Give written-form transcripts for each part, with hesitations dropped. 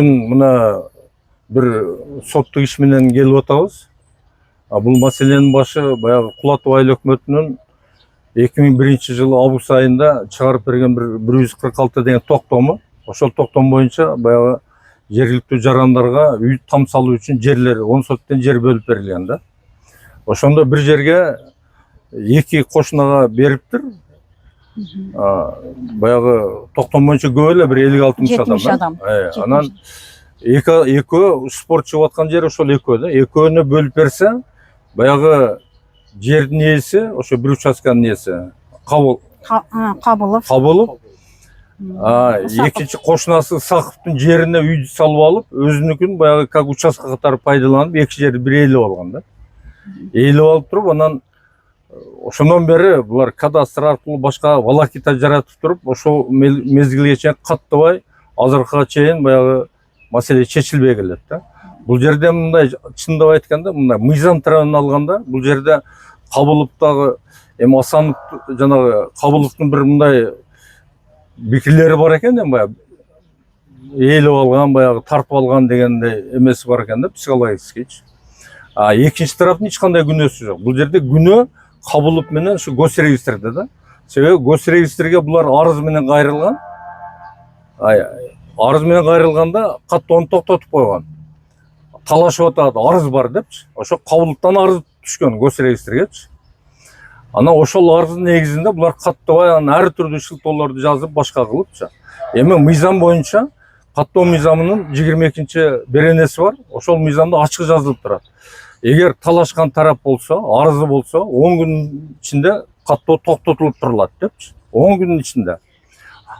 Мына bir соттук иш менен келип атабыз. Бул маселенин башы баягы Кулатов айыл өкмөтүнүн 2001-жылы август айында чыгарып берген 146 деген токтому. Ошол токтом боюнча баягы жергиликтүү жарандарга үй там салуу үчүн жерлер 10 соттен жер бөлүп берилген да. Ошондо бир жерге 2 кошунага бериптир. Баягы токтом боюнча көп эле, бир 56 адам. Анан экөө спортчу аткан жер ошол экөө да. Экөөнө бөлүп берсе, баягы жердин ээси, ошо бир участканын ээси Кабылов. Экинчи кошунасы Саковдун жерине үйдү салып алып, өзүнүкүн баягы как участка катары пайдаланып, эки жерди бир ээлеп алган да. Ээлеп алып туруп, анан ошондон бери булар кадастр аркылуу башка волокита жаратып туруп, ошол мезгилге чейин каттабай, азыркыга чейин баягы маселе чечилбей келет да. Бул жерде мындай, чындап айтканда, мындай мыйзам тарабынан алганда, бул жерде Кабыловдагы Асанов жанагы Кабыловдун бир мындай бикирлери бар экен, баягы ээлеп алган, баягы тартып алган дегендей эмеси бар экен да, психологическийчи. Экинчи тараптын эч кандай күнөөсү жок. Бул жерде күнөө Кабылов менен ушу госрегистрде да. Себеби госрегистрге булар арыз менен кайрылган. Арыз менен кайрылганда каттоону токтотуп койгон. Талашып атат, арыз бар депчи. Ошо Кабыловдон арыз түшкөн госрегистргечи. Анан ошол арыздын негизинде булар каттабай ар түрдүү шылтоолорду жазып башка кылыпчы. Эми мыйзам боюнча каттоо мыйзамынын 22-чи беренеси бар. Ошол мыйзамда ачык жазылып турат. Эгер талашкан тарап болсо, арызы болсо, 10 күнүн ичинде каттоо токтотулуп турулат депчи. 10 күнүн ичинде.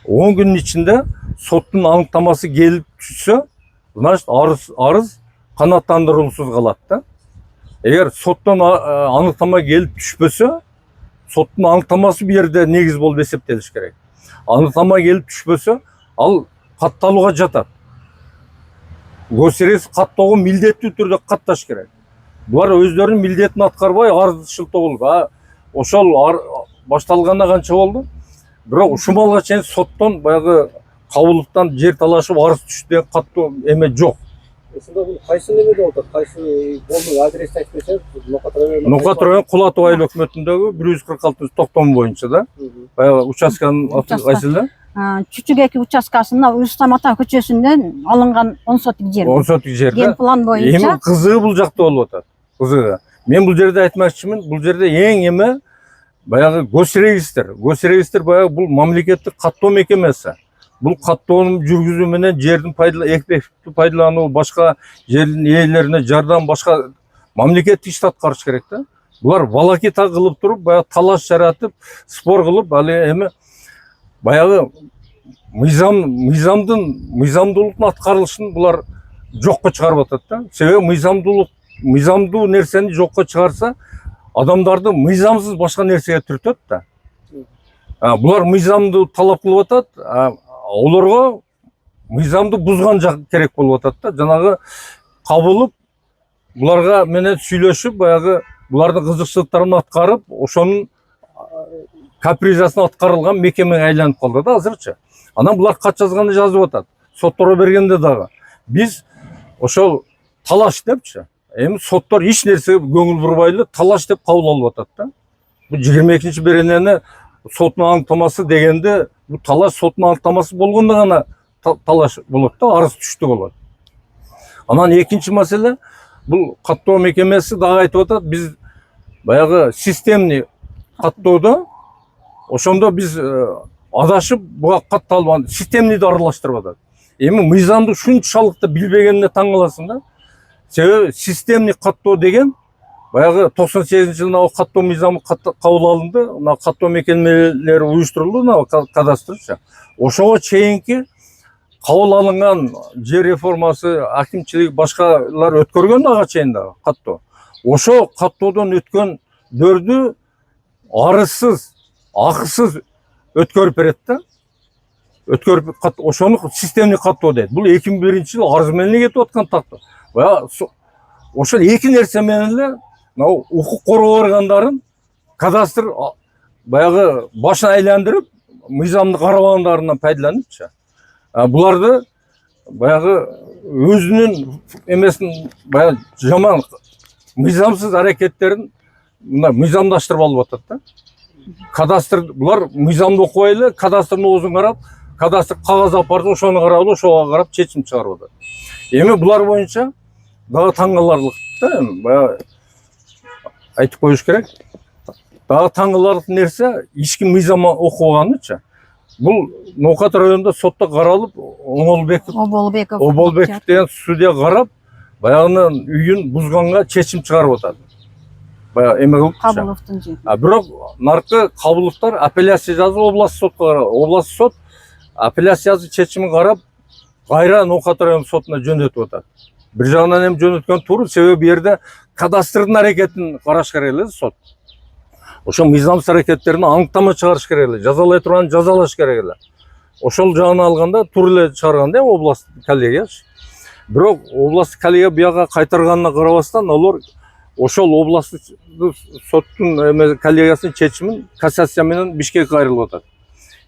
10 күнүн ичинде соттун аныктамасы келип түшсө, значит арыз канааттандыруусуз калат да. Эгер соттон аныктама келип түшпөсө, соттун аныктамасы бу жерде негиз болуп эсептелиш керек. Аныктама келип түшпөсө, ал катталууга жатат. Госрегистр каттоого милдеттүү түрдө катташ керек. Булар өздөрүнүн милдетин аткарбай арызды шылтоо кылып, ошол башталганына канча болду? Бирок ушумалга чейин соттон баягы Кабыловдон жер талашып арыз түштү деген каттоо эме жок. Ошондо бул кайсы немеде отурат? Кайсы болду адрести айтып берсеңиз? Нокат району Кулатов айыл өкмөтүндөгү 146 токтом боюнча да. Баягы участканын аты кайсы эле? Чүчүгеки участкасында Рустам Ата көчөсүнөн алынган 10 сотик жер. 10 сотик жерде. Ген план боюнча. Эми кызыгы бул жакта болуп атат. Кызыгы. Мен бул жерде айтмакчымын, бул жерде эң эме баягы госрегистр. Госрегистр баягы бул мамлекеттик каттоо мекемеси. Бул каттоону жүргүзүү менен жердин эффективдүү пайдалануу, башка жердин ээлерине жардам, башка мамлекеттик ишти аткарыш керек да. Булар волокита кылып туруп, баягы талаш жаратып, спор кылып, ал эми баягы мыйзамдуулуктун аткарылышын булар жокко чыгарып атат да. Себеби мыйзамдуу нерсени жокко чыгарса, адамдарды мыйзамсыз башка нерсеге түртөт да. Булар мыйзамды талап кылып атат, олорго мыйзамды бузган керек болуп атат да. Жанагы Кабылов буларга менен сүйлөшүп, баягы булардын кызыкчылыктарын аткарып, ошонун капризасын аткарылган мекемеге айланып калды да азырчы. Анан булар кат жазганда жазып атат. Сотторго бергенде дагы биз ошол талаш депчи. Эми соттор эч нерсеге көңүл бурбай эле талаш деп кабыл алып атат да. Бу 22-чи беренени соттун аныктамасы дегенде, бу талаш соттун аныктамасы болгондо гана талаш болот да, арыз түштү болот. Анан экинчи маселе, бул каттоо мекемеси дагы айтып атат, биз баягы системный каттоодо ошондо биз адашып буга катталбан, системныйды аралаштырып атат. Эми мыйзамды ушунчалык билбегенине таң каласың да. Себеби системный каттоо деген баягы 98-жылы каттоо мыйзамы кабыл алынды, мына каттоо мекемелери уюштурулду, мына кадастрчы. Ошого чейинки кабыл алынган жер реформасы, акимчилик башкалар өткөргөн ага чейин дагы каттоо. Ошо каттоодон өткөн дөрдү арызсыз, акысыз өткөрүп берет да. Өткөрүп ошону системный каттоо дейт. Бул 2001-жылы арыз менен кетип аткан тактоо. Ошол эки нерсе менен эле укук коргоо органдарын кадастр баягы башын айландырып, мыйзамды карабагандарынан пайдаланыпчы. Буларды баягы өзүнүн эмесин баягы жаман мыйзамсыз аракеттерин мына мыйзамдаштырып алып атат да. Кадастр булар мыйзамды окубай эле кадастрдын оозун карап, кадастр кагаз алып барды, ошону карап эле ошого карап чечим чыгарып атат. Эми булар боюнча дагы таң каларлык да, баягы айтып коюш керек. Дагы таң каларлык нерсе, эч ким мыйзам окубаганычы. Бул Ноокат районунда сотто каралып, Оболбеков деген судья карап, баягынын үйүн бузганга чечим чыгарып атат. Баягы эме кылып. Кабыловдун же. Бирок наркы Кабыловдор апелляция жазып областык сотко карап, областык сот апелляция чечимин карап, кайра Ноокат районунун сотуна жөнөтүп атат. Бир жагынан эми жөнөткөн туура, себеби бу жерде кадастрдын аракетин караш керек эле сот. Ошо мыйзамсыз аракеттерине аныктама чыгарыш керек эле, жазалай турган жазалаш керек эле. Ошол жагынан алганда туура эле чыгарган да областтык коллегиячы. Бирок областтык коллегия бияга кайтарганына карабастан, алар ошол областтык соттун коллегиясынын чечимин кассация менен Бишкекке кайрылып атат.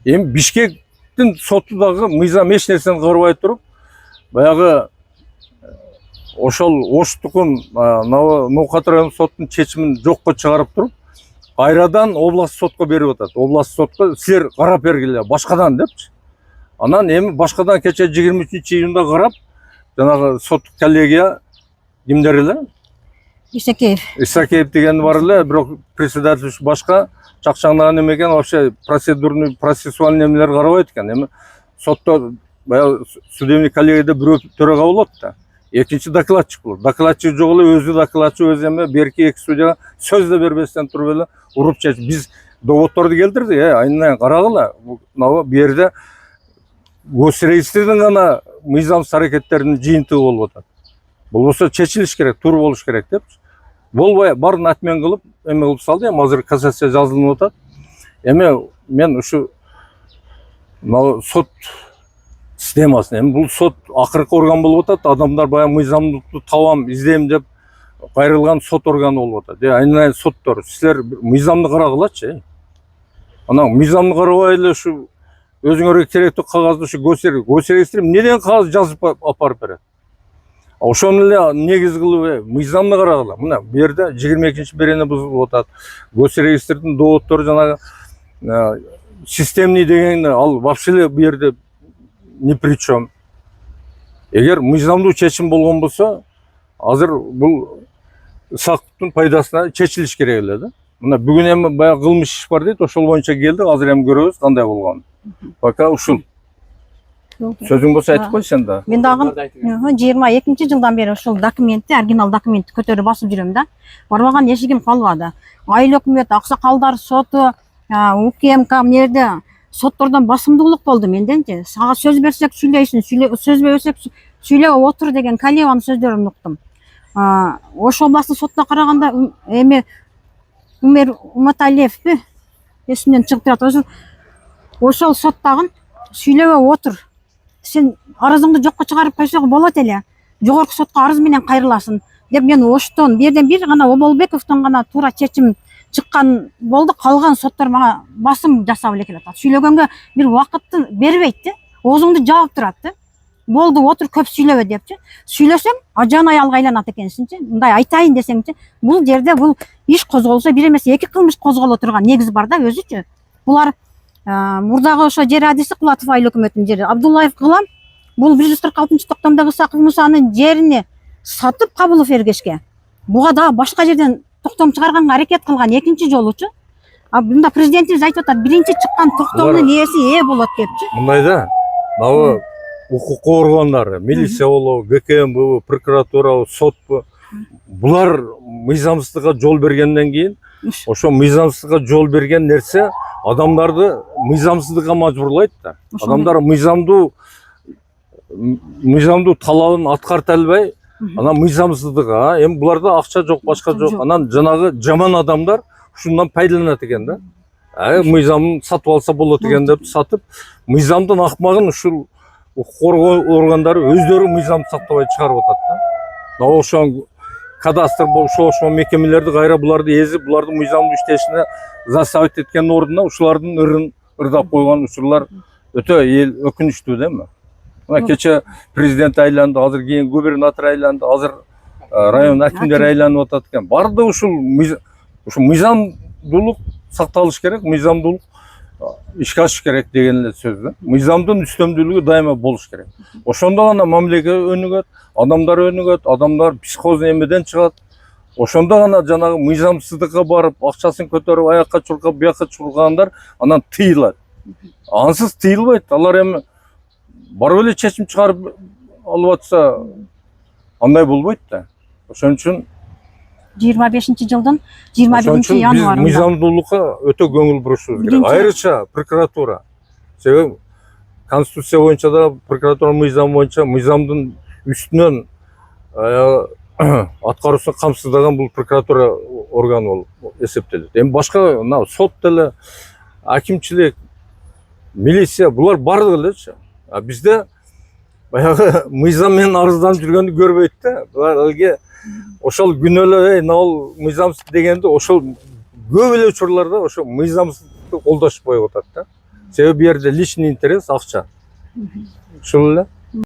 Эми Бишкектин соту дагы мыйзам эч нерсени карабай туруп, баягы ошол Оштукун Ноокат районунун соттун чечимин жокко чыгарып туруп, кайрадан областтык сотко берип атат. Областтык сотко силер карап бергиле башкадан депчи. Анан эми башкадан кече 23-июнда карап, жанагы соттук коллегия кимдер эле? Исакеев деген бар эле, бирок председатель башка, чакчаңдаган эме экен, вообще процедурный, процессуальный эмелер карабайт экен. Эми сотто баягы судебный коллегияда бирөө төрага болот да. Экинчи докладчик болот. Докладчик жок эле, өзү докладчы, өзү эме берки эки судьяга сөз да бербестен туруп эле уруп чечип, биз доводдорду келтирдик, айынан карагыла. Бу жерде госрегистрдин гана мыйзамсыз аракеттеринин жыйынтыгы болуп атат. Болбосо чечилиш керек, туура болуш керек депчи. Болбой баарын атмен кылып, эме кылып салды. Эми азыр кассация жазылып атат. Эми мен ушу сот системасын, эми бул сот акыркы орган болуп атат. Адамдар баягы мыйзамдыкты табам, издейм деп кайрылган сот органы болуп атат. Айынан соттор, силер мыйзамды карагылачы. Анан мыйзамды карабай эле ушу өзүңөргө керектүү кагазды ушу госрегистр эмнеден кагаз жазып апарып берет. Ошону эле негиз кылып мыйзамды карагыла. Мына бу жерде 22-берене бузулуп атат. Госрегистрдин доводдору жанагы системный деген ал вообще эле бу жерде ни при чем. Эгер мыйзамдуу чечим болгон болсо, азыр бул сактын пайдасына чечилиш керек эле да. Мына бүгүн эми баягы кылмыш иш бар дейт, ошол боюнча келдик. Азыр эми көрөбүз кандай болгонун. Пока ушул. Сөзүң болсо айтып кой сен да. Мен дагы 22-жылдан бери ушул документти, оригинал документти көтөрүп басып жүрөм да. Барбаган эшигим калбады. Айыл өкмөт, аксакалдар соту, УКМК эмнерде соттордон басымдуулук болду менденчи. Сага сөз берсек сүйлөйсүң, сөз берсек сүйлөп отур деген коллегиянын сөздөрүн уктум. Ошол областтык сотто караганда эми Умер Уматалиевпи эсимден чыгып турат. Ошол соттагын сүйлөбөп отур. Сен арызыңды жокко чыгарып койсоң болот эле. Жогорку сотко арыз менен кайрыласың деп мен Оштон бирден бир гана Оболбековдон гана туура чечим чыккан болду. Калган соттор мага басым жасап эле келет. Сүйлөгөнгө бир убакытты бербейт да. Оозуңду жаап турат да. Болду отур, көп сүйлөбө депчи. Сүйлөсөң ажан аялга айланат экенсиңчи. Мындай айтайын десеңчи, бул жерде бул иш козголсо бир эмес эки кылмыш козголо турган негиз бар да өзүчү. Булар мурдагы ошо жер адиси Кулатов айыл өкмөтүнүн жери Абдуллаев Кылам бул 146-токтомдогу Исаков Мусанын жерини сатып Кабылов эргешке. Буга дагы башка жерден токтом чыгарганга аракет кылган экинчи жолучу. Мында президентибиз айтып атат, биринчи чыккан токтомдун ээси болот депчи. Мындай да. Мына укук органдары, милиция болобу, ГКМ, прокуратура, сот булар мыйзамсыздыкка жол бергенден кийин, ошо мыйзамсыздыкка жол берген нерсе адамдарды мыйзамсыздыкка мажбурлайт да. Адамдар мыйзамдуу талабын аткарта албай, анан мыйзамсыздыкка, эми буларда акча жок, башка жок. Анан жанагы жаман адамдар ушундан пайдаланат экен да. Мыйзамын сатып алса болот экен деп сатып, мыйзамдын акмагын ушул коргоо органдары өздөрү мыйзамды сактабай чыгарып атат да. Ошол кадастр ошол мекемелерди кайра буларды эзип, булардын мыйзамдуу иштешине заставить эткендин ордуна ушулардын ырын ырдап койгон учурлар өтө өкүнүчтүү да эми. Мына кече президент айланды, азыр кийин губернатор айланды, азыр район акимдери айланып атат экен. Бардыгы ушул мыйзамдуулук сакталыш керек, мыйзамдуулук ишке ашыш керек деген эле сөз да. Мыйзамдын үстөмдүүлүгү дайыма болуш керек. Ошондо гана мамлекет өнүгөт, адамдар психоз эмеден чыгат. Ошондо гана жанагы мыйзамсыздыкка барып, акчасын көтөрүп, аякка чуркап, буякка чуркагандар анан тыйылат. Ансыз тыйылбайт. Алар эми барып эле чечим чыгарып алып атса андай болбойт да. Ошон үчүн 25-жылдын 21 биз январында. мыйзамдуулукка өтө көңүл бурушубуз керек. Айрыкча прокуратура. Себеби конституция боюнча да прокуратура мыйзам боюнча мыйзамдын үстүнөн аткаруусун камсыздаган бул прокуратура органы болуп эсептелет. Эми башка мына сот деле, акимчилик, милиция булар бардыгы элечи. А бизде баягы мыйзам менен арызданып жүргөндү көрбөйт да. Булар элге ошол күнөөлөр нал мыйзамсыз дегенде ошол көп эле учурларда ошо мыйзамсыздыкты колдошуп коюп атат да. Себеби бу жерде личный интерес акча. Ушул эле.